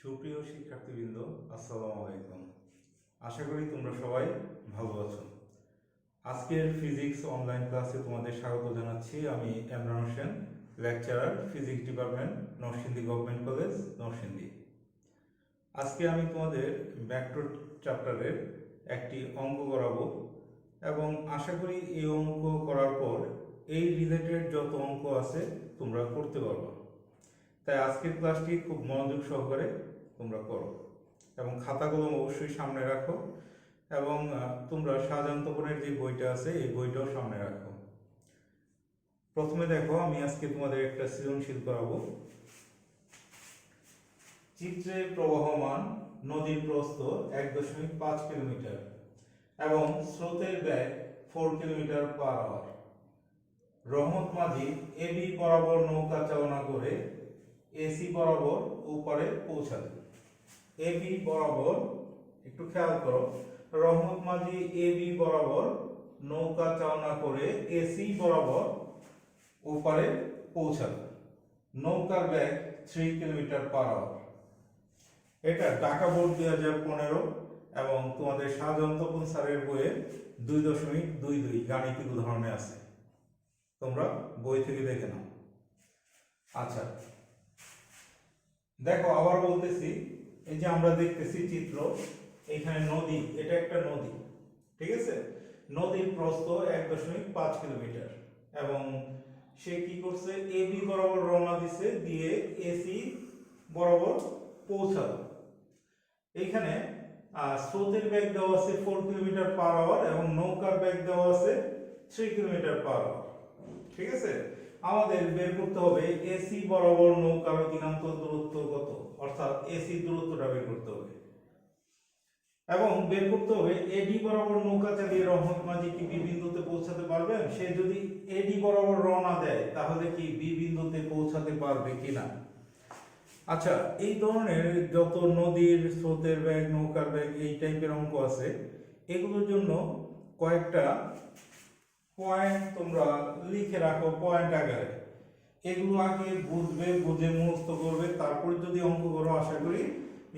সুপ্রিয় শিক্ষার্থীবৃন্দ, আসসালামু আলাইকুম। আশা করি তোমরা সবাই ভালো আছো। আজকের ফিজিক্স অনলাইন ক্লাসে তোমাদের স্বাগত জানাচ্ছি। আমি Emran Hossain, lecturer, physics department, Narsingdi government college, Narsingdi. আজকে আমি তোমাদের ভেক্টর চ্যাপ্টারের একটি অঙ্ক করাবো এবং আশা করি এই অঙ্ক করার পর এই রিলেটেড যত অঙ্ক আছে তোমরা করতে পারবে। তাই আজকের ক্লাসটি খুব মনোযোগ সহকারে তোমরা করো এবং খাতাগুলো অবশ্যই সামনে রাখো এবং তোমরা শাহজাহান তপনের যে বইটা আছে এই বইটাও সামনে রাখো। প্রথমে দেখো, আমি আজকে তোমাদের একটা সৃজনশীল করাবো। চিত্রে প্রবাহমান নদীর প্রস্থ 1.5 কিলোমিটার এবং স্রোতের বেগ 4 কিলোমিটার পার আওয়ার। রহমত মাঝি এবি বরাবর নৌকা চালনা করে এসি বরাবর উপরে পৌঁছাবে। এবি বরাবর, একটু খেয়াল করো, রহমত মাঝি এবি বরাবর নৌকা চালনা করে এসি বরাবর উপরে পৌঁছাবে। নৌকার বেগ 3 কিলোমিটার পার আওয়ার। এটা ঢাকা বোর্ড 2015 এবং তোমাদের শাহজাহান তপন স্যারের বইয়ে 2.22 গাণিতিক উদাহরণে আছে, তোমরা বই থেকে দেখে নাও। আচ্ছা দেখো, আবার বলতেছি, এই যে আমরা দেখতেছি চিত্র, এখানে নদী, এটা একটা নদী, ঠিক আছে। নদীর প্রস্থ 1.5 কিলোমিটার এবং সে কি করছে, এবি বরাবর রওনা দিছে, দিয়ে এসি বরাবর পৌঁছালো। এইখানে স্রোতের বেগ দেওয়া আছে 4 কিলোমিটার পার আওয়ার এবং নৌকার বেগ দেওয়া আছে 3 কিলোমিটার পার আওয়ার, ঠিক আছে। আমাদের বের করতে হবে এসি বরাবর নৌকার অতিক্রান্ত দূরত্ব কত, অর্থাৎ এসি দূরত্বটা বের করতে হবে এবং বের করতে হবে এডি বরাবর নৌকা চালিয়ে রহমত মাঝি কি বি বিন্দুতে পৌঁছাতে পারবেন। সে যদি এডি বরাবর রওনা দেয় তাহলে কি বি বিন্দুতে পৌঁছাতে পারবে কিনা। আচ্ছা, এই ধরনের যত নদীর স্রোতের বেগ, নৌকার বেগ, এই টাইপের অঙ্ক আছে, এগুলোর জন্য কয়েকটা পয়েন্ট তোমরা লিখে রাখো পয়েন্ট আকারে। এগুলো আগে বুঝবে, বুঝে মুখস্থ করবে, তারপর যদি অঙ্ক করো আশা করি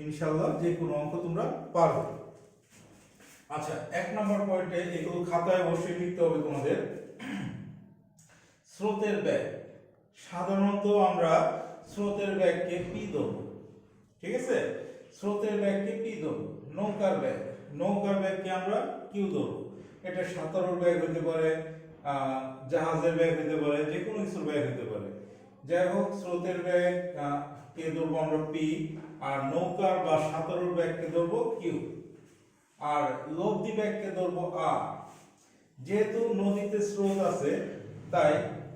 ইনশাআল্লাহ যে কোনো অঙ্ক তোমরা পারবে। আচ্ছা, 1 নম্বর পয়েন্টে এগুলো খাতায় অবশ্যই লিখতে হবে তোমাদের। স্রোতের বেগ, সাধারণত আমরা স্রোতের বেগকে পি ধরব, ঠিক আছে। স্রোতের বেগকে পি ধরব। নৌকার বেগ, নৌকার বেগকে আমরা কিউ ধরব। এটা সাঁতারুর ব্যাগ হতে পারে, জাহাজের ব্যাগ হতে পারে, যে কোনো কিছুর ব্যাগ হতে পারে। যাই হোক, স্রোতের ব্যাগ কে ধরবো আমরা পি, আর নৌকার বা সাঁতারুর ব্যাগকে ধরবো কিউ, আর লব্ধি ব্যাগকে ধরবো আর। যেহেতু নদীতে স্রোত আছে, তাই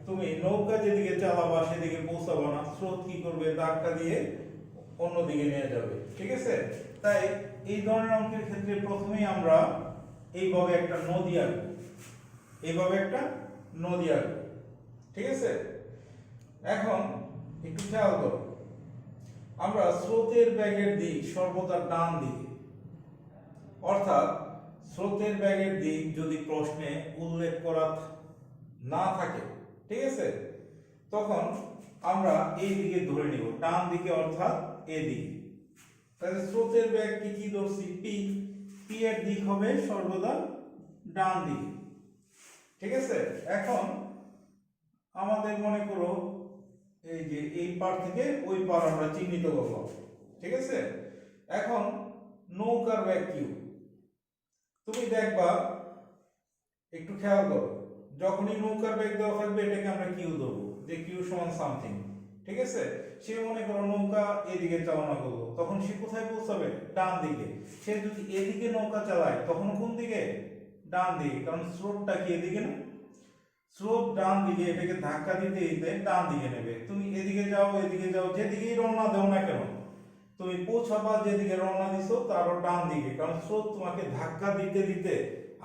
তুমি নৌকা যেদিকে চালাবা সেদিকে পৌঁছাবো না, স্রোত কি করবে, ধাক্কা দিয়ে অন্যদিকে নিয়ে যাবে, ঠিক আছে। তাই এই ধরনের অঙ্কের ক্ষেত্রে প্রথমেই আমরা এইভাবে একটা নদী আঁকবো, এইভাবে একটা নদী আঁকবো, ঠিক আছে। এখন একটু খেয়াল করো, আমরা স্রোতের বেগের দিক সর্বদা ডান দিকে, অর্থাৎ স্রোতের বেগের দিক যদি প্রশ্নে উল্লেখ করা না থাকে, ঠিক আছে, তখন আমরা এই দিকে ধরে নিব, ডান দিকে অর্থাৎ এই দিকে। তাহলে স্রোতের বেগ কি ধরছি, পি, পি এর দিক হবে সর্বদা ডান দিকে, ঠিক আছে। এখন আমাদের মনে করো এই যে এই পার থেকে ওই পার আমরা চিহ্নিত করলাম, ঠিক আছে। এখন নৌকার বেগ কিউ, তুমি দেখবা, একটু খেয়াল করো, যখনই নৌকার বেগ দেওয়া থাকবে এটাকে আমরা কিউ ধরবো, যে কিউ সমান সামথিং, ঠিক আছে। সে মনে করো নৌকা এদিকে চালনা করলো, তখন সে কোথায় পৌঁছাবে, ডান দিকে। সে যদি এদিকে নৌকা চালায় তখন কোন দিকে, ডান দিকে, কারণ স্রোতটা কি এদিকে না, স্রোত ডান দিকে, এটাকে ধাক্কা দিতে দিতে ডান দিকে নেবে। তুমি এদিকে যাও, এদিকে যাও, যেদিকেই রওনা দাও না কেন, তুমি পৌঁছাবা যেদিকে রওনা দিছো তারও ডান দিকে, কারণ স্রোত তোমাকে ধাক্কা দিতে দিতে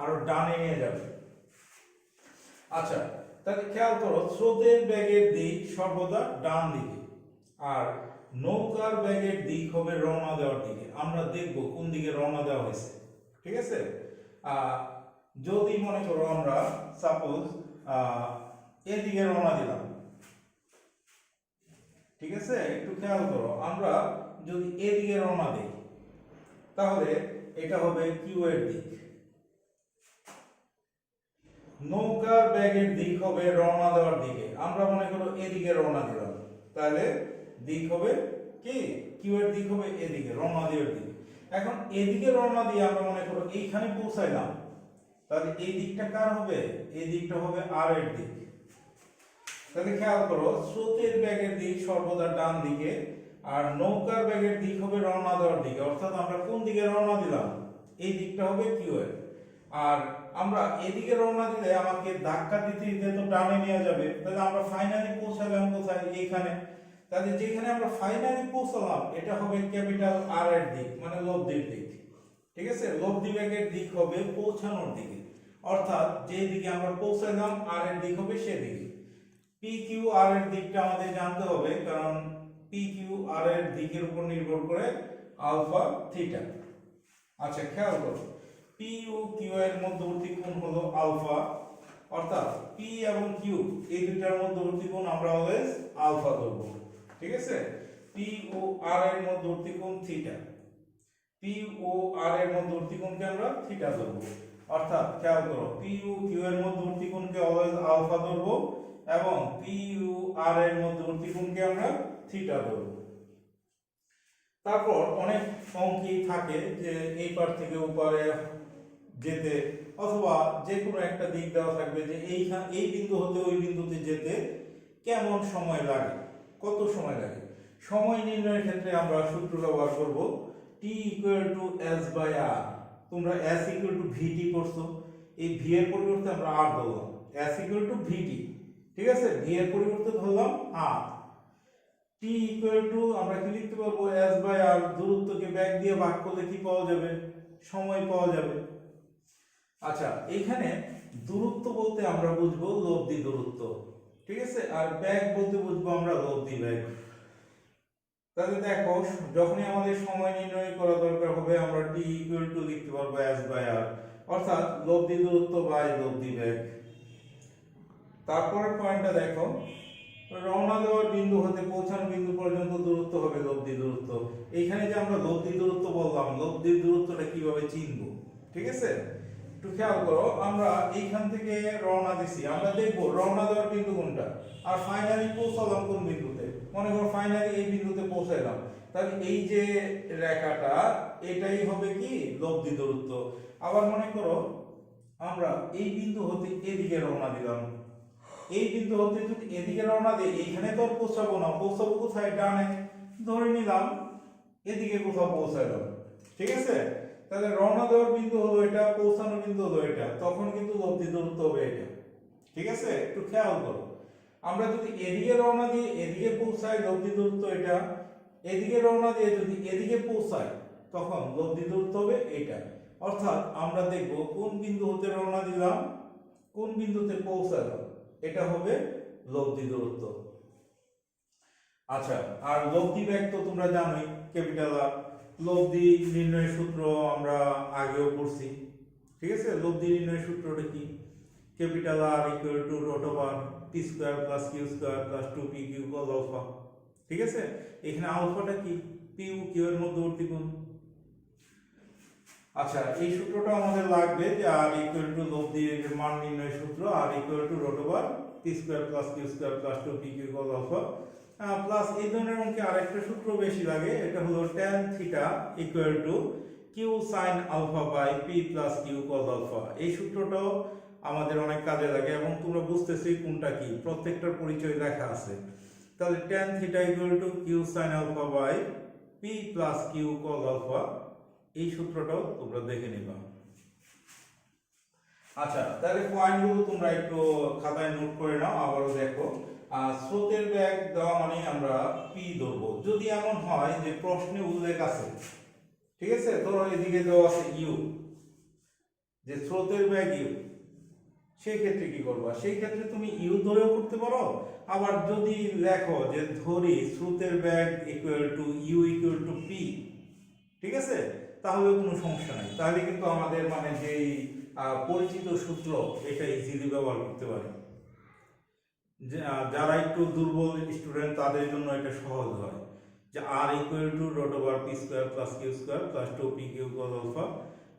আরো ডানে নিয়ে যাবে। আচ্ছা, তাহলে খেয়াল করো, স্রোতের বেগের দিক সর্বদা ডান দিকে আর নৌকার বেগের দিক হবে রওনা দেওয়ার দিকে। আমরা দেখব কোন দিকে রওনা দেওয়া হয়েছে, ঠিক আছে। যদি মনে করো আমরা সাপোজ এদিকে রওনা দিলাম, ঠিক আছে। একটু খেয়াল করো, আমরা যদি এদিকে রওনা দেই তাহলে এটা হবে কিউ এর দিক, নৌকার ব্যাগের দিক হবে রওনা দেওয়ার দিকে। আমরা মনে করো এদিকে রওনা দিলাম, তাহলে দিক হবে কি, কিউ এর দিক হবে এদিকে, রওনা দেওয়ার দিকে। এখন এদিকে রওনা দিয়ে আমরা মনে করো এইখানে পৌঁছাইলাম, তাহলে এই দিকটা কার হবে, এই দিকটা হবে আর এর দিক। তাহলে খেয়াল করো স্রোতের ব্যাগের দিক সর্বদা ডান দিকে, আর নৌকার ব্যাগের দিক হবে রওনা দেওয়ার দিকে। অর্থাৎ আমরা কোন দিকে রওনা দিলাম, এই দিকটা হবে কিউ এর। আর আমরা এদিকে রওনা দিলে আমাকে ধাক্কা দিতে দিতে তো ডানে নিয়ে যাবে, তাহলে আমরা ফাইনালি পৌঁছালাম কোথায়, এইখানে। তাহলে যেখানে আমরা ফাইনালি পৌঁছালাম এটা হবে ক্যাপিটাল আর এর দিক, মানে লব্ধির দিক। ঠিক আছে, লব্ধি ব্যাগের দিক হবে পৌঁছানোর দিকে, অর্থাৎ যে দিকে আমরা পৌঁছালাম আর এর দিক হবে সেদিকে। পি কিউ আর এর দিকটা আমাদের জানতে হবে, কারণ পি কিউ আর এর দিকের উপর নির্ভর করে আলফা থিটা। আচ্ছা খেয়াল করো পি ও কিউ এর মধ্যবর্তী কোণ হলো আলফা, অর্থাৎ পি এবং কিউ এই দুইটার মধ্যবর্তী কোণ আমরা অলওয়েজ আলফা ধরব। ঠিক আছে, পি ও আর এর মধ্যবর্তী কোণ থিটা, পি ও আর এর মধ্যবর্তী কোণকে আমরা থিটা ধরব। অর্থাৎ খেয়াল করো পি ও কিউ এর মধ্যবর্তী কোণকে অলওয়েজ আলফা ধরব এবং পি ও আর এর মধ্যবর্তী কোণকে আমরা থিটা ধরব। তারপর অনেক অঙ্কই থাকে যে এই পার থেকে ওপারে যেতে, অথবা যে কোনো একটা দিক দেওয়া থাকবে যে এই বিন্দু হতে ওই বিন্দুতে যেতে কেমন সময় লাগে, কত সময় লাগে। সময় নির্ণয়ের ক্ষেত্রে আমরা সূত্র ব্যবহার করব t = s/r। তোমরা s = vt পড়ছো, এই v এর পরিবর্তে আমরা r ধরলাম, s = vt। ঠিক আছে, v এর পরিবর্তে ধরলাম r। t = আমরা কি লিখতে পারবো, s/r। দূরত্বকে ব্যাগ দিয়ে ভাগ করলে কি পাওয়া যাবে, সময় পাওয়া যাবে। আচ্ছা এখানে দূরত্ব বলতে আমরা বুঝবো লব্ধি দূরত্ব, ঠিক আছে, আর ব্যাগ বলতে বুঝবো আমরা লব্ধি ব্যাগ। তাহলে দেখো যখনই আমাদের সময় নির্ণয় করা দরকার হবে আমরা t = লিখতে পারবো s/r, অর্থাৎ লব্ধি দূরত্ব বাই লব্ধি ব্যাগ। তারপরের পয়েন্টটা দেখো, রওনা দেওয়ার বিন্দু হতে পৌঁছানোর বিন্দু পর্যন্ত দূরত্ব হবে লব্ধি দূরত্ব। এইখানে যে আমরা লব্ধি দূরত্ব বললাম, লব্ধি দূরত্বটা কিভাবে চিনবো, ঠিক আছে, একটু খেয়াল করো। আমরা এইখান থেকে রওনা দিছি, আমরা দেখবো রওনা দেওয়ার বিন্দু কোনটা, আর ফাইনালি পৌঁছালাম কোন বিন্দুতে। মনে করো ফাইনালি এই বিন্দুতে পৌঁছাইলাম, তাহলে এই যে রেখাটা এটাই হবে কি লব্ধি দূরত্ব। আবার মনে করো আমরা এই বিন্দু হতে এদিকে রওনা দিলাম, এই বিন্দু হতে যদি এদিকে রওনা দিই এইখানে তো আর পৌঁছাবো না, পৌঁছাবো কোথায়, ডানে। ধরে নিলাম এদিকে কোথাও পৌঁছাইলাম, ঠিক আছে। তাহলে রওনা দেওয়ার বিন্দু হলো এটা, পৌঁছানোর বিন্দু হলো এটা, তখন কিন্তু লব্ধি দূরত্ব হবে এটা। ঠিক আছে, একটু খেয়াল করো। আমরা যদি এদিকে রওনা দিয়ে এদিকে পৌঁছাই লব্ধি দূরত্ব এটা, এদিকে রওনা দিয়ে যদি এদিকে পৌঁছাই তখন লব্ধি দূরত্ব হবে এটা। অর্থাৎ আমরা দেখব কোন বিন্দু হতে রওনা দিলাম, কোন বিন্দুতে পৌঁছালাম, এটা হবে লব্ধি দূরত্ব। আচ্ছা, আর লব্ধি ব্যাগ তো তোমরা জানোই, ক্যাপিটাল আর। লব্ধি নির্ণয়ের সূত্র আমরা আগেও পড়ছি, ঠিক আছে। লব্ধি নির্ণয়ের সূত্রটা কি, ক্যাপিটাল আর = √p² + q² + 2pq cos alpha. ঠিক আছে, এখানে আলফাটা কি, পি ও কিউ এর মধ্যবর্তী কোণ। আচ্ছা এই সূত্রটা আমাদের লাগবে যে আর = লব্ধির মান নির্ণয়ের সূত্র, আর √p² + q² + 2pq cos alpha. Plus এই ধরনের অঙ্কে আরেকটা সূত্র বেশি লাগে, এটা হলো tan θ = q sin alpha by p + q cos alpha. এই সূত্রটাও আমাদের অনেক কাজে লাগে এবং তোমরা বুঝতেছি কোনটা কি, প্রত্যেকটার পরিচয় লেখা আছে। তাহলে tan θ = q sin alpha by p + q cos alpha, এই সূত্রটাও তোমরা দেখে নিবা। আচ্ছা তাহলে পয়েন্টগুলো তোমরা একটু খাতায় নোট করে নাও, আবারও দেখো। স্রোতের ব্যাগ দেওয়া মানে আমরা পি ধরবো। যদি এমন হয় যে প্রশ্নে উল্লেখ আছে, ঠিক আছে, ধরো এদিকে দেওয়া আছে ইউ, যে স্রোতের ব্যাগ ইউ, সেই ক্ষেত্রে কি করবা, সেই ক্ষেত্রে তুমি ইউ ধরেও করতে পারো। আবার যদি লেখো যে ধরি স্রোতের ব্যাগ = u = p, ঠিক আছে, তাহলে কোনো সমস্যা নাই, তাহলে কিন্তু আমাদের মানে যেই পরিচিত সূত্র এটা ইজিলি ব্যবহার করতে পারি। যারা একটু দুর্বল স্টুডেন্ট তাদের জন্য এটা সহজ হয়। যে r equal to root over P square plus Q square plus 2p Q cos alpha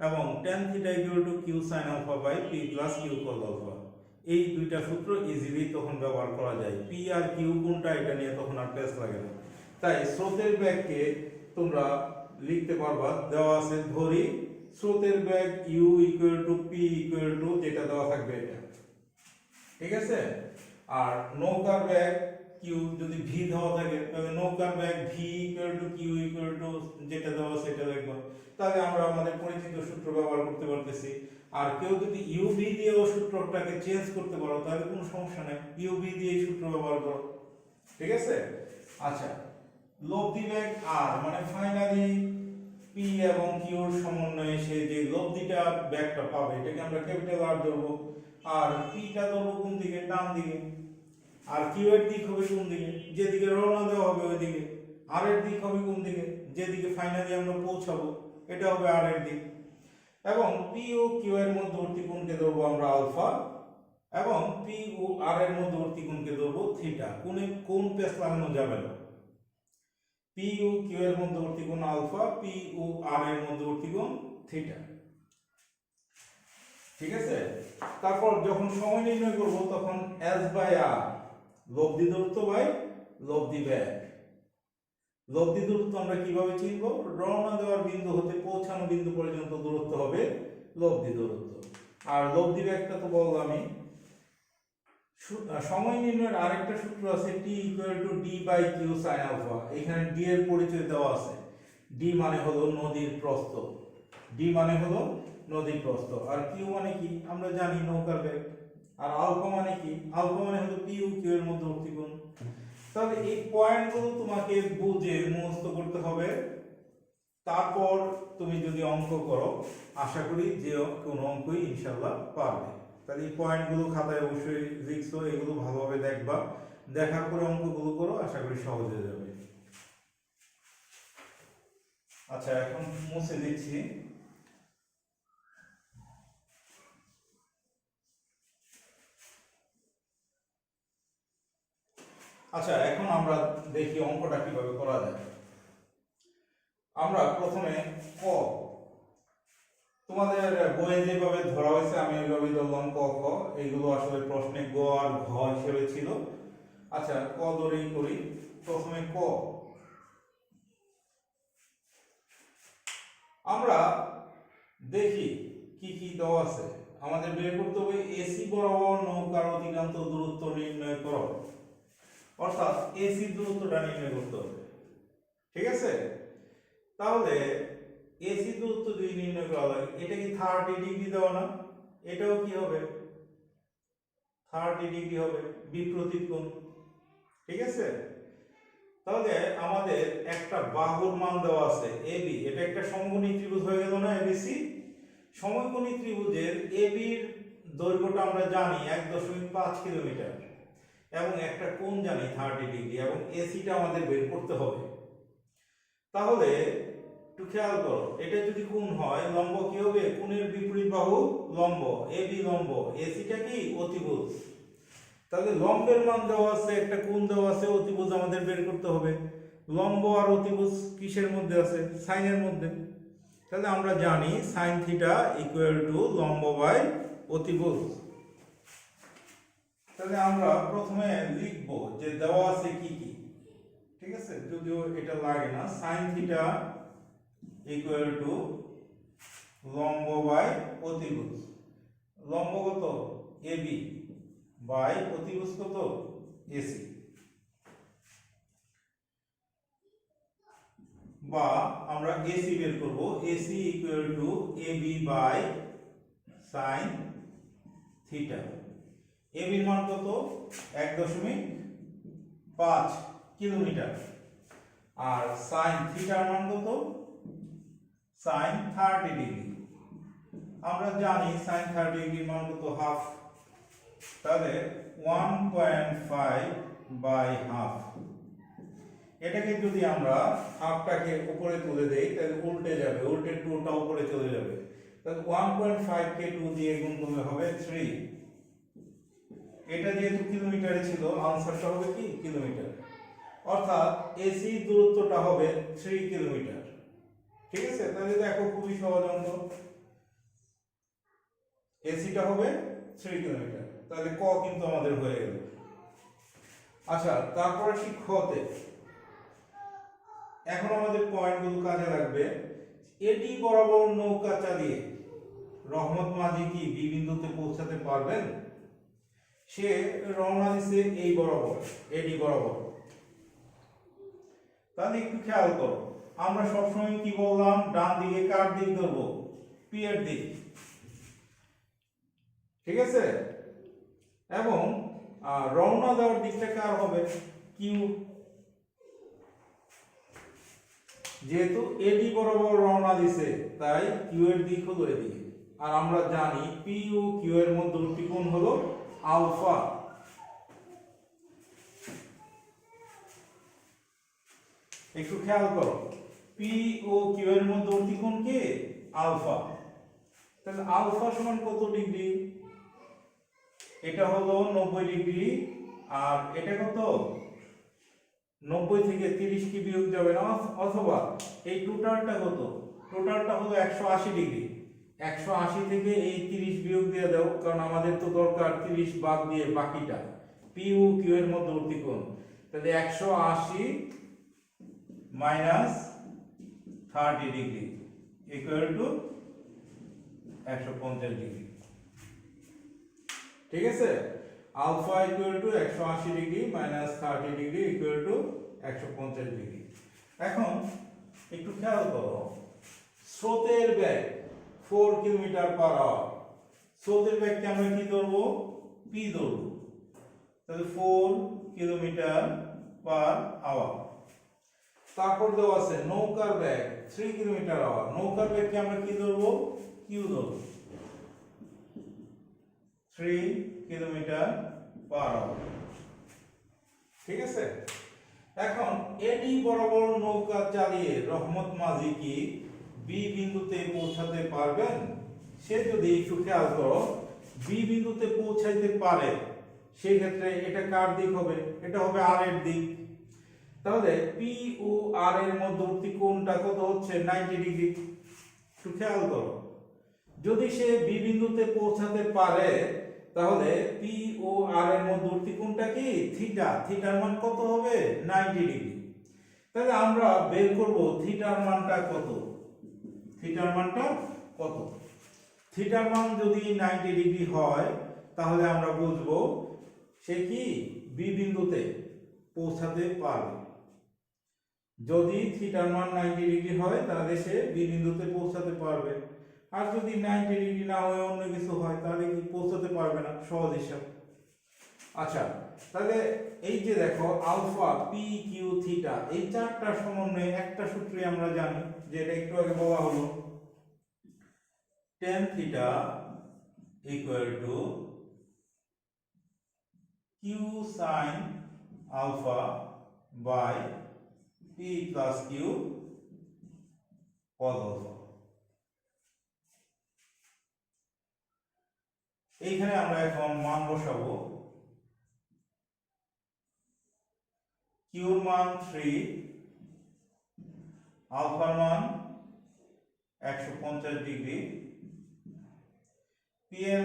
এবং tan theta equal to Q sine alpha by p plus Q cos alpha. এই দুইটা সূত্র ইজিলি তখন ব্যবহার করা যায়। p আর q কোনটা এটা নিয়ে তখন আর পেস লাগে না। তাই স্রোতের বেগকে তোমরা লিখতে পারবা, দেওয়া আছে ধরি স্রোতের বেগ u equal to p equal two যেটা দেওয়া থাকবে এটা, ঠিক আছে। আর নৌকার বেগ q যদি v দেওয়া থাকে তাহলে নৌকার বেগ v equal to q equal two যেটা দেওয়া সেটা লিখবা। তাহলে আমরা আমাদের পরিচিত সূত্র ব্যবহার করতে পারতেছি। আর কেউ যদি uv দিয়েও সূত্রটাকে চেঞ্জ করতে পারো তাহলে কোনো সমস্যা নাই, uv দিয়ে সূত্র ব্যবহার করো, ঠিক আছে। আচ্ছা, লব্ধি বেগ r মানে ফাইনালি p এবং q এর সমন্বয়ে সে যে লব্ধিটা বেগটা পাবে এটাকে আমরা ক্যাপিটাল R ধরবো। আর p টা ধরবো কোন দিকে, ডান দিকে। আর q এর দিক হবে কোন দিকে, যেদিকে রওনা দেওয়া হবে ওই দিকে। r এর দিক হবে কোন দিকে, যেদিকে ফাইনালি আমরা পৌঁছাবো এটা হবে r এর দিক। এবং p ও q এর মধ্যবর্তী কোণকে ধরবো আমরা আলফা এবং p ও r এর মধ্যবর্তী কোণকে ধরবো থিটা। কোন পেস লাগানো যাবে না। p ও q এর মধ্যবর্তী কোণ আলফা, p ও r এর মধ্যবর্তী কোণ থিটা, ঠিক আছে। তারপর যখন সময় নির্ণয় করব তখন s বাই r লব্ধি দূরত্ব বাই লব্ধি বেগ। লব্ধি দূরত্ব আমরা কিভাবে চিনব, রওনা দেওয়ার বিন্দু হতে পৌঁছানো বিন্দু পর্যন্ত দূরত্ব হবে লব্ধি দূরত্ব। আর লব্ধি বেগটা তো বললামই। সময় নির্ণয়ের আরেকটা সূত্র আছে t equal to d by q sin alpha. এখানে d এর পরিচয় দেওয়া আছে। d মানে হলো নদীর প্রস্থ, d মানে হলো নদীর প্রস্থ। আর q মানে কি আমরা জানি নৌকার বেগ। আর আলফা মানে কি, আলফা মানে হলো p ও q এর মধ্যবর্তী কোণ। তাহলে এই পয়েন্টগুলো তোমাকে বুঝে মুখস্থ করতে হবে। তারপর তুমি যদি অঙ্ক করো আশা করি যে কোনো অঙ্কই ইনশাআল্লাহ পারবে। তাহলে এই পয়েন্টগুলো খাতায় অবশ্যই লিখছো, এগুলো ভালোভাবে দেখবা, দেখার পরে অঙ্কগুলো করো, আশা করি সহজ হয়ে যাবে। আচ্ছা, এখন মুছে দিচ্ছি। আচ্ছা, এখন আমরা দেখি অঙ্কটা কিভাবে করা যায়। আমরা প্রথমে ক, তোমাদের বইয়ে যেভাবে ধরা হয়েছে আমি ওইভাবে ধরলাম ক খ। এইগুলো আসলে প্রশ্নে গ আর ঘ হিসেবে ছিল। আচ্ছা, ক ধরেই করি। প্রথমে ক, আমরা দেখি কি কি দেওয়া আছে। আমাদের বের করতে হবে এসি বরাবর নৌকার অতিক্রান্ত দূরত্ব নির্ণয় করো। অর্থাৎ এসি দূরত্বটা নির্ণয় করতে হবে, ঠিক আছে। তাহলে এসি দূরত্ব যদি নির্ণয় করা লাগে, এটা কি 30 ডিগ্রি দেওয়া না, এটাও কি হবে 30 ডিগ্রি হবে, বিপরীত কোণ, ঠিক আছে। তাহলে আমাদের একটা বাহুর মান দেওয়া আছে এবি, এটা একটা সমকোণী ত্রিভুজ হয়ে গেল না এবিসি। সমকোণী ত্রিভুজের এবির দৈর্ঘ্যটা আমরা জানি 1.5 কিলোমিটার এবং একটা কোণ জানি 30 ডিগ্রি এবং এসিটা আমাদের বের করতে হবে। তাহলে একটু খেয়াল করো, এটা যদি কোণ হয় লম্ব কি হবে, কোণের বিপরীত বাহু লম্ব, এবি লম্ব, এসিটা কি অতিভুজ। তাহলে লম্বের মান দেওয়া আছে, একটা কোণ দেওয়া আছে, অতিভুজ আমাদের বের করতে হবে। লম্ব আর অতিভুজ কিসের মধ্যে আছে, সাইনের মধ্যে। তাহলে আমরা জানি সাইন থিটা ইকুয়াল টু লম্ব বাই অতিভুজ। তাহলে আমরা প্রথমে লিখব যে দেওয়া আছে কি কি, ঠিক আছে, যদিও এটা লাগে না। সাইন থিটা ইকুয়াল টু লম্ব বাই অতিভুজ। লম্ব কত এবি বাই অতিভুজ কত এসি, বা আমরা এসি বের করব। AC equal to AB by sine theta. এবির মান কত 1.5 কিলোমিটার আর সাইন থিটার মান কত সাইন 30 ডিগ্রি। আমরা জানি সাইন 30 ডিগ্রির মান কত হাফ। তাহলে 1.5 বাই হাফ। এটাকে যদি আমরা হাফটাকে উপরে তুলে দেই তাহলে উল্টে যাবে, উল্টে 2টা উপরে চলে যাবে। তাহলে 1.5 কে 2 দিয়ে গুণ করলে হবে 3। এটা যেহেতু কিলোমিটারে ছিল আনসারটা হবে কি কিলোমিটার। অর্থাৎ এসি দূরত্বটা হবে 3 কিলোমিটার। ঠিক আছে, তাহলে দেখো খুবই সহজ অঙ্ক। এসিটা হবে 3 কিলোমিটার, তাহলে ক কিন্তু আমাদের হয়ে গেল। আচ্ছা, তারপরে ঠিক খতে এখন আমাদের পয়েন্টগুলো কাজে লাগবে। এটি বরাবর নৌকা চালিয়ে রহমত মাঝি কি বি বিন্দুতে পৌঁছাতে পারবেন? সে রওনা দিছে এই বরাবর, এডি বরাবর। তাহলে একটু খেয়াল করো, আমরা সবসময় কি বললাম, ডান দিকে কার দিক ধরবো? পি এর দিক। ঠিক আছে, এবং রওনা দেওয়ার দিকটা কার হবে? কিউ। যেহেতু এডি বরাবর রওনা দিছে, তাই কিউ এর দিক হলো এদিকে। আর আমরা জানি পি ও কিউ এর মধ্যবর্তী কোণ হলো আলফা। একটু খেয়াল করো, পি ও কিউ এর মধ্যবর্তী কোণ কি? আলফা। তাহলে আলফা সমান কত ডিগ্রি? এটা হলো 90 ডিগ্রি, আর এটা কত? 90 থেকে 30 কি বিয়োগ যাবে না, অথবা এই টোটালটা কত? টোটালটা হলো 180 ডিগ্রি। 180 থেকে এই 30 বিয়োগ দিয়ে দাও, কারণ আমাদের তো দরকার 30 বাদ দিয়ে বাকিটা। পি ও কিউ এর মধ্যবর্তী কোণ, তাহলে 180 minus 30 degree equal to 150 degree. ঠিক আছে, alpha equal to 180 degree minus 30 degree equal to 150 degree. এখন একটু খেয়াল করো, স্রোতের বেগ 4 কিলোমিটার পার আওয়ার। স্রোতের বেগকে আমরা কি ধরবো? পি ধরবো। তাহলে 4 কিলোমিটার পার আওয়ার। তারপর দেওয়া আছে নৌকার বেগ 3 কিলোমিটার আওয়ার। নৌকার বেগকে আমরা কি ধরবো? কিউ ধরবো। 3 কিলোমিটার পার আওয়ার। ঠিক আছে, এখন এডি বরাবর নৌকা চালিয়ে রহমত মাঝি কি বি বিন্দুতে পৌঁছাতে পারবেন? সে যদি একটু খেয়াল করো, বি বিন্দুতে পৌঁছাইতে পারে, সেই ক্ষেত্রে এটা কার দিক হবে? এটা হবে আর এর দিক। তাহলে পি ও আর এর মধ্যবর্তী কোণটা কত হচ্ছে? 90 ডিগ্রি। একটু খেয়াল করো, যদি সে বি বিন্দুতে পৌঁছাতে পারে, তাহলে পি ও আর এর মধ্যবর্তী কোণটা কি? থিটা। থিটার মান কত হবে? 90 ডিগ্রি। তাহলে আমরা বের করব থিটার মানটা কত। থিটার মানটা কত? থিটার মান যদি 90 ডিগ্রি হয়, তাহলে আমরা বুঝবো সে কি বি বিন্দুতে পৌঁছাতে পারবে। যদি থিটার মান 90 ডিগ্রি হয়, তাহলে সে বি বিন্দুতে পৌঁছাতে পারবে। আর যদি 90 ডিগ্রি না হয়ে অন্য কিছু হয়, তাহলে কি পৌঁছাতে পারবে না। সহজ হিসাব। আচ্ছা, তাহলে এই যে দেখো আলফা, পি, কিউ, থিটা, এই চারটা সমন্বয়ে একটা সূত্রে আমরা জানি, যে এটা একটু আগে বলা হলো, tan theta equal to Q sine alpha by P plus Q cos alpha. এইখানে আমরা এখন মান বসাবো। কিউর মান 3, আলফার মান 150 ডিগ্রি, পি এর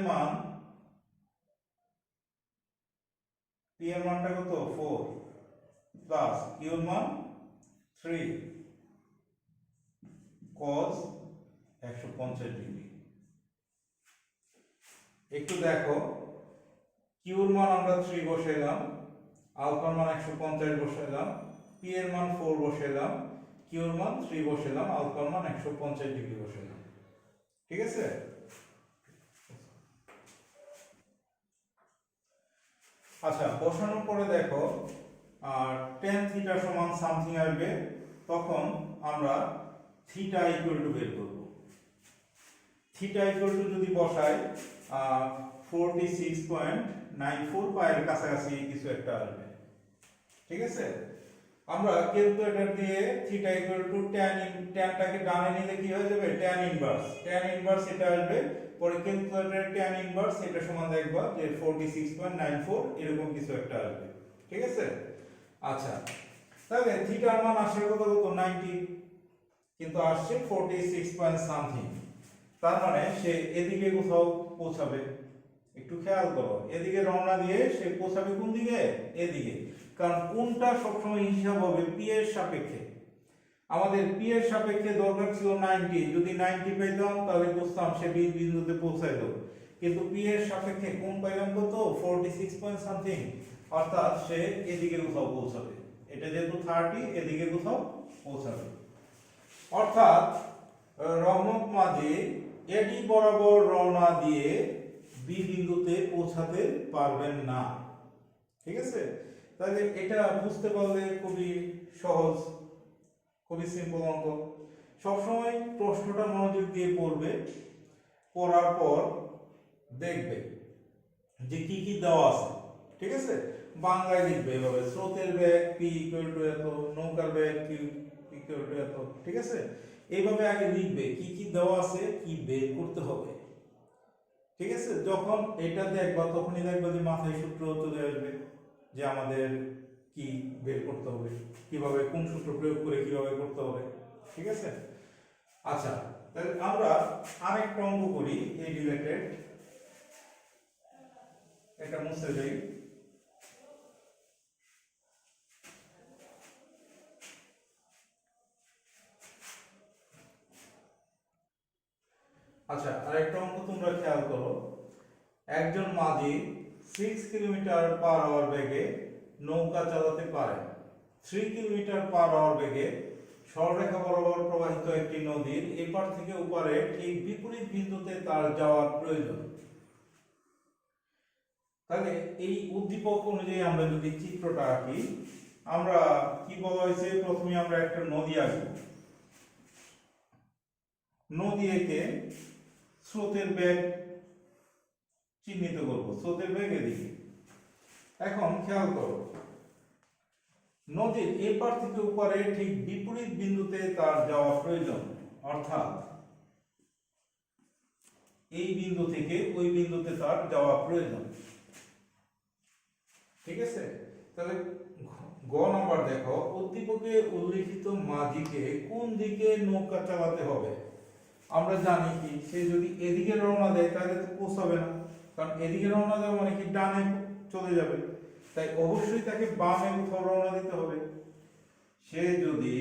মানটা কত? 4 প্লাস কিউর মান 3 cos 150 ডিগ্রি। একটু দেখো, কিউর মান আমরা 3 বসাইলাম, আলফার মান 150 বসাইলাম, পি এর মান 4 বসাইলাম, কিউর মান 3 বসাইলাম, আলফার মান 150 ডিগ্রি বসাইলাম। ঠিক আছে, আচ্ছা বসানোর পরে দেখো tan থিটা সমান সামথিং আসবে, তখন আমরা থিটা ইকুয়াল টু বের করব। থিটা ইকুয়াল টু যদি বসাই 46.94 পায়ের কাছাকাছি কিছু একটা আসবে। ঠিক আছে, আমরা ক্যালকুলেটর দিয়ে থিটা ইকুয়াল টু ট্যানটাকে ডানে নিলে কি হয়ে যাবে? ট্যান ইনভার্স এটা আসবে। পরে ক্যালকুলেটরের ট্যান ইনভার্স এটা সমান দেখবা যে 46.94 এরকম কিছু একটা আসবে। ঠিক আছে, আচ্ছা তাহলে থিটার মান আসলে কত 90, কিন্তু আসছে 46 পয়েন্ট সামথিং। তার মানে সে এদিকে কোথাও পৌঁছাবে। একটু খেয়াল করো, এদিকে রওনা দিয়ে সে পৌঁছাবে কোন দিকে? এদিকে। কারণ কোনটা সবসময় হিসাব হবে পি এর সাপেক্ষে। আমাদের পি এর সাপেক্ষে দরকার ছিল 90, যদি 90 পেতাম তাহলে বুঝতাম সে বি বিন্দুতে পৌঁছাইলো, কিন্তু পি এর সাপেক্ষে কোন পাইলাম কত 46 পয়েন্ট সামথিং, অর্থাৎ সে এদিকে কোথাও পৌঁছাবে। এটা যেহেতু 30, এদিকে কোথাও পৌঁছাবে। অর্থাৎ রহমত মাঝি এডি বরাবর রওনা দিয়ে বি বিন্দুতে পৌঁছাতে পারবেন না। ঠিক আছে, তাহলে এটা বুঝতে পারলে খুবই সহজ, খুবই সিম্পল অঙ্ক। সবসময় প্রশ্নটা মনোযোগ দিয়ে পড়বে, পড়ার পর দেখবে যে কি কি দেওয়া আছে। ঠিক আছে, বাংলায় লিখবে এভাবে, স্রোতের বেগ পি ইকুয়াল টু এত, নৌকার বেগ কিউ ইকুয়াল টু এত। ঠিক আছে, এইভাবে আগে লিখবে কি কি দেওয়া আছে, কি বের করতে হবে। ঠিক আছে, যখন এটা দেখবা তখনই দেখবা যে মাথায় সূত্র চলে আসবে যে আমাদের কি বের করতে হবে, কিভাবে কোন সূত্র প্রয়োগ করে কিভাবে করতে হবে। ঠিক আছে, আচ্ছা তাহলে আমরা আরেকটা অঙ্ক করি এই রিলেটেড। এটা মুছে দেই। আচ্ছা, আরেকটা অঙ্ক তোমরা খেয়াল করো। একজন মাঝি 6 কিলোমিটার পার আওয়ার বেগে নৌকা চালাতে পারে। 3 কিলোমিটার পার আওয়ার বেগে সরলরেখা বরাবর প্রবাহিত একটি নদীর এপার থেকে ওপারে ঠিক বিপরীত বিন্দুতে তার যাওয়ার প্রয়োজন। তাহলে এই উদ্দীপক অনুযায়ী আমরা যদি চিত্রটা আঁকি, আমরা কি বলা হয়েছে, প্রথমে আমরা একটা নদী আঁকব। নদী এঁকে স্রোতের বেগ চিহ্নিত করব, স্রোতের বেগ এদিকে। এখন খেয়াল করো, নদীর এপার থেকে ওপারে ঠিক বিপরীত বিন্দুতে তার যাওয়া প্রয়োজন, অর্থাৎ এই বিন্দু থেকে ওই বিন্দুতে তার যাওয়া প্রয়োজন। ঠিক আছে, তাহলে গ নাম্বার দেখো, উদ্দীপকে উল্লেখিত মাঝিকে কোন দিকে নৌকা চালাতে হবে। আমরা জানি কি, সে যদি এদিকে রওনা দেয় তাহলে তো পৌঁছাবে না, কারণ এদিকে রওনা দেওয়া মানে কি ডানে চলে যাবে, তাই অবশ্যই তাকে বামে কোথাও রওনা দিতে হবে। সে যদি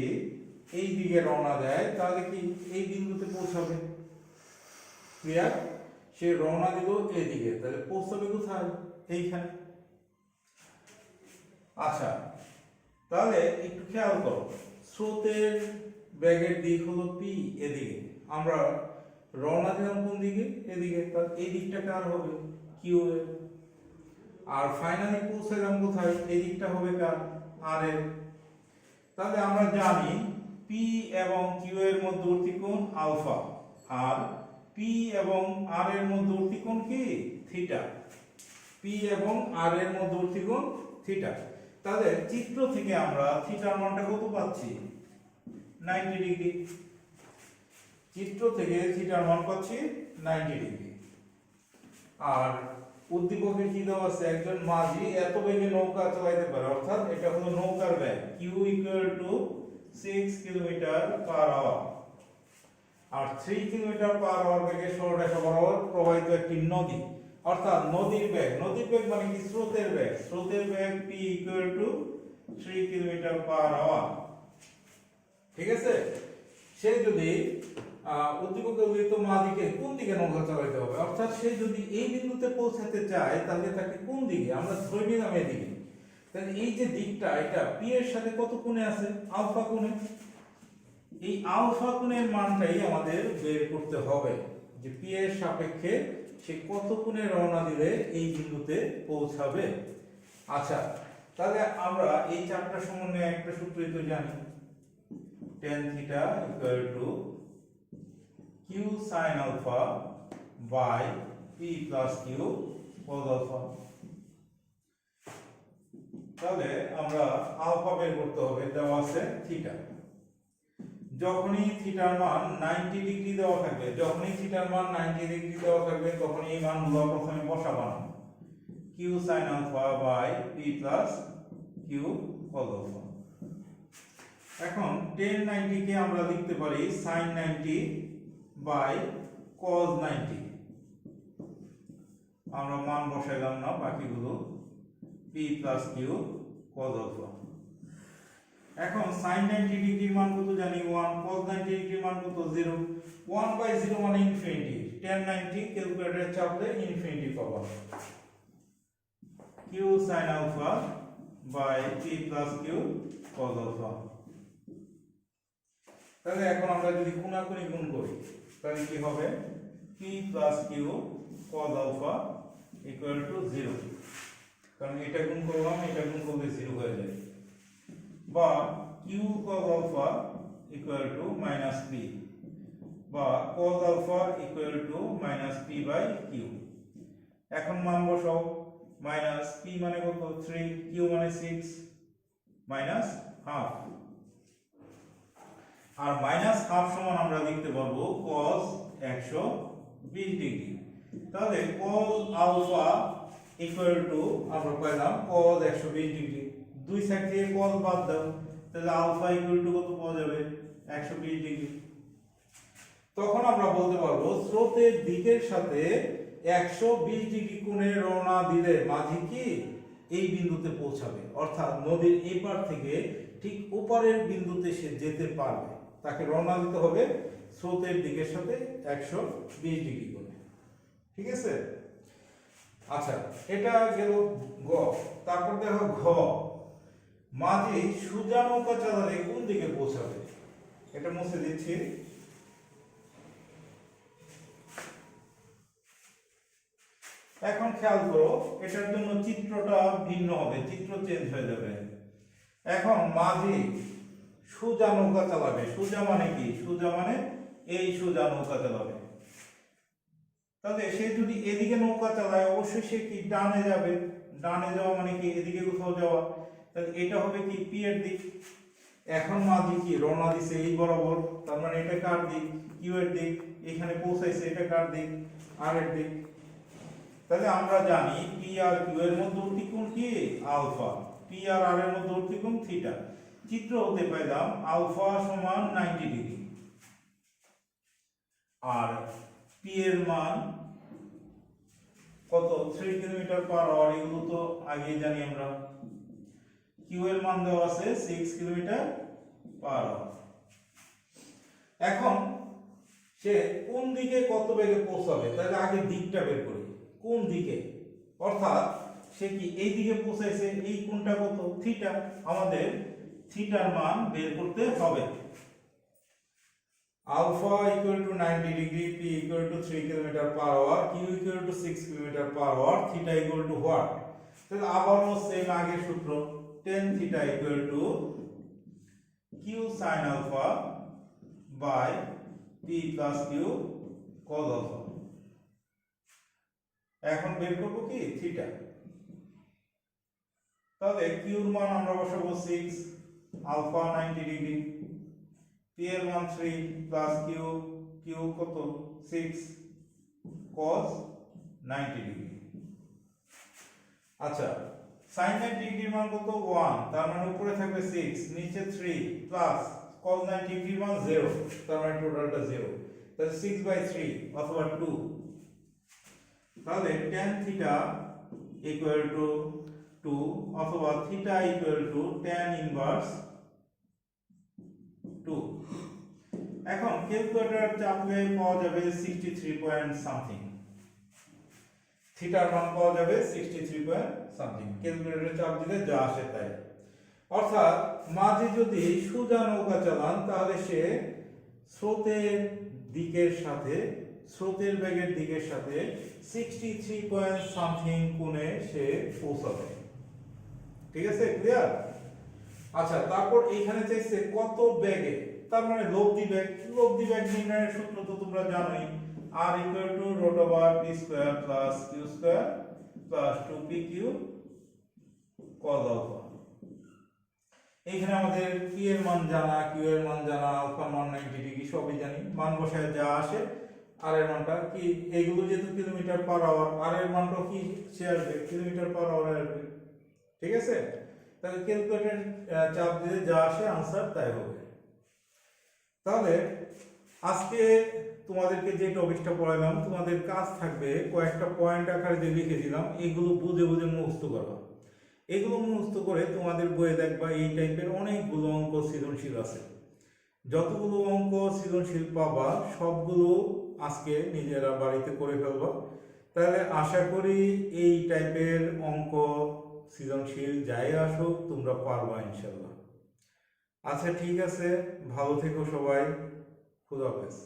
এই দিকে রওনা দেয় তাহলে কি এই বিন্দুতে পৌঁছাবে। ক্লিয়ার, সে রওনা দিল এদিকে, তাহলে পৌঁছাবে কোথায়? এইখানে। আচ্ছা, তাহলে একটু খেয়াল করো, স্রোতের বেগের দিক হলো পি, এদিকে। আমরা রওনা দিলাম কোন দিকে? এদিকে, তাহলে এই দিকটা কার হবে? কিউ এর। আর ফাইনালি পৌঁছালাম কোথায়? এই দিকটা হবে কার? আর এর। তাহলে আমরা জানি পি এবং কিউ এর মধ্যবর্তী কোণ আলফা, আর পি এবং আর এর মধ্যবর্তী কোণ কি? থিটা। পি এবং আর এর মধ্যবর্তী কোণ থিটা। তাহলে চিত্র থেকে আমরা থিটার মানটা কত পাচ্ছি? 90 ডিগ্রি। চিত্র থেকে থিটার মান পাচ্ছি 90 ডিগ্রি। আর উদ্দীপকে কি দেওয়া আছে? একজন মাঝি এত বেগে নৌকা চালাতে পারে, অর্থাৎ এটা হলো নৌকার বেগ q equal to 6 kilometre per hour. আর 3 কিলোমিটার পার আওয়ার বেগে সরলরেখা বরাবর প্রবাহিত একটি নদী, অর্থাৎ নদীর বেগ। নদীর বেগ মানে কি? স্রোতের বেগ। স্রোতের বেগ p equal to 3 kilometre per hour. ঠিক আছে, সে যদি উদ্দীপকে উল্লেখিত মাঝিকে কোন দিকে নৌকা চালাতে হবে, অর্থাৎ সে যদি এই বিন্দুতে পৌঁছাতে চায় তাহলে তাকে কোন দিকে? আমরা ধরে নিলাম এদিকে। তাহলে এই যে দিকটা, এটা পি এর সাথে কত কোণে আছে? আলফা কোণে। এই আলফা কোণের মানটাই আমাদের বের করতে হবে, যে পি এর সাপেক্ষে সে কত কোণে রওনা দিলে এই বিন্দুতে পৌঁছাবে। আচ্ছা, তাহলে আমরা এই চারটা সমন্বয়ে একটা সূত্রই তো জানি, tan theta equal to q sin alpha by p plus q cos alpha। তাহলে আমরা আলফা বের করতে হবে, দেওয়া আছে থিটা। যখনই থিটার মান 90 ডিগ্রি দেওয়া থাকবে, যখনই থিটার মান 90 ডিগ্রি দেওয়া থাকবে তখনই এই মানগুলো প্রথমে বসাবো, q sin alpha by p plus q cos alpha। এখন tan 90 কে আমরা লিখতে পারি sin 90 বাই cos 90। আমরা মান বসাইলাম না, বাকিগুলো p plus q cos alpha। এখন sin 90 ডিগ্রির মান কত জানি 1, cos 90 ডিগ্রির মান কত 0। 1/0 মানে ইনফিনিটি, tan 90 ক্যালকুলেটরে চাপলে ইনফিনিটি পাবো। q sin alpha by p plus q cos alpha। তাহলে এখন আমরা যদি কোণাকুণি গুণ করি তাহলে কি হবে, p plus q cos alpha equal to 0, কারণ এটা গুণ করলাম এটা গুণ করলে 0 হয়ে যায়, বা q cos alpha equal to minus p, বা cos alpha equal to minus p by q। এখন মান বসাও, মাইনাস p মানে কত 3, q মানে 6, মাইনাস হাফ। আর মাইনাস হাফ সমান আমরা লিখতে পারবো cos 120 ডিগ্রি। তাহলে cos আলফা ইকুয়াল টু আমরা পাইলাম cos 120 ডিগ্রি। দুই সাইড থেকে cos বাদ দাও, তাহলে আলফা ইকুয়াল টু কত পাওয়া যাবে 120 ডিগ্রি। তখন আমরা বলতে পারবো স্রোতের দিকের সাথে 120 ডিগ্রি কোণে রওনা দিলে মাঝি কি এই বিন্দুতে পৌঁছাবে, অর্থাৎ নদীর এই পার থেকে ঠিক ওপারের বিন্দুতে সে যেতে পারবে, তাকে রওনা দিতে হবে স্রোতের দিকের সাথে 120 ডিগ্রি কোণে। ঠিক আছে, আচ্ছা এটা গেল গ। তারপর দেখো ঘ, মাঝি সোজা নৌকা চালালে কোন দিকে পৌঁছাবে, এটা মুছে দিচ্ছি। এখন খেয়াল করো, এটার জন্য চিত্রটা ভিন্ন হবে, চিত্র চেঞ্জ হয়ে যাবে। এখন মাঝি সোজা নৌকা চালাবে, সোজা মানে কি, সোজা মানে এই সোজা নৌকা চালাবে। তাহলে সে যদি এদিকে নৌকা চালায় অবশ্যই সে কি ডানে যাবে, ডানে যাওয়া মানে কি এদিকে কোথাও যাওয়া, তাহলে এটা হবে কি পি এর দিক। এখন মাঝি কি রওনা দিছে এই বরাবর, তার মানে এটা কার দিক, কিউ এর দিক। এখানে পৌঁছাইছে, এটা কার দিক, আর এর দিক। তাহলে আমরা জানি পি আর কিউ এর মধ্যবর্তী কোণ কি আলফা, পি আর আর এর মধ্যবর্তী কোণ থিটা। চিত্র হতে পাইলাম আলফা সমান 90 ডিগ্রি, আর পি এর মান কত 3 কিলোমিটার পার আওয়ার, এগুলো তো আগে জানি আমরা। কিউ এর মান দেওয়া আছে 6 কিলোমিটার পার আওয়ার। এখন সে কোন দিকে কত বেগে পৌঁছাবে, তাহলে আগে দিকটা বের করি, কোন দিকে, অর্থাৎ সে কি এই দিকে পৌঁছাইছে, এই কোণটা কত থিটা, আমাদের থিটার মান বের করতে হবে। Alpha equal to 90 degree, P equal to 3 kilometre per hour, Q equal to 6 kilometre per hour, theta equal to what, তাহলে আবারও সেম আগের সূত্র, tan theta equal to Q sin alpha by P plus Q cos alpha. এখন বের করব কি theta, তাহলে কিউর মান আমরা বসাবো 6, আলফা 90 ডিগ্রি, পি এর মান 3 প্লাস কিউ, কিউ কত 6 cos 90 ডিগ্রি। আচ্ছা sin 90 ডিগ্রির মান কত 1, তার মানে উপরে থাকবে 6, নিচে 3 প্লাস cos 90 ডিগ্রির মান 0, তার মানে টোটালটা 0, তাহলে 6/3 অথবা 2। তাহলে tan থিটা ইকুয়াল টু 2 অথবা theta equal two tan inverse 2। এখন ক্যালকুলেটর চাপলে পাওয়া যাবে 63 পয়েন্ট সামথিং, থিটার মান পাওয়া যাবে 63 পয়েন্ট সামথিং, ক্যালকুলেটরে চাপ দিলে যা আসে তাই। অর্থাৎ মাঝি যদি সোজা নৌকা চালান তাহলে সে স্রোতের দিকের সাথে, স্রোতের বেগের দিকের সাথে 63 পয়েন্ট সামথিং কোণে সে পৌঁছাবে। ঠিক আছে, ক্লিয়ার? আচ্ছা তারপর এইখানে চাইছে কত বেগে, তার মানে লব্ধি বেগ। লব্ধি বেগ নির্ণয়ের সূত্র তো তোমরা জানোই, r equal to root over p square plus q square plus 2pq cos alpha. এইখানে আমাদের p এর মান জানা, q এর মান জানা, আলফা মান 90 ডিগ্রি সবই জানি, মান বসায় যা আসে। আর এর মানটা কি, এইগুলো যেহেতু কিলোমিটার পার আওয়ার, আর এর মানটা কি সে আসবে কিলোমিটার পার আওয়ার আসবে। ঠিক আছে, তাহলে ক্যালকুলেটর চাপ দিলে যা আসে আনসার তাই হবে। তাহলে আজকে তোমাদেরকে যে টপিকটা পড়ালাম, তোমাদের কাজ থাকবে কয়েকটা পয়েন্ট আকারে যে লিখে দিলাম, এগুলো বুঝে বুঝে মুখস্থ করা। এগুলো মুখস্থ করে তোমাদের বইয়ে দেখবা এই টাইপের অনেকগুলো অঙ্ক সৃজনশীল আছে। যতগুলো অঙ্ক সৃজনশীল পাবা সবগুলো আজকে নিজেরা বাড়িতে করে ফেলবা। তাহলে আশা করি এই টাইপের অঙ্ক সৃজনশীল যাই আসুক তোমরা পারবা ইনশাল্লাহ। আচ্ছা ঠিক আছে, ভালো থেকো সবাই, খুদা হাফেজ।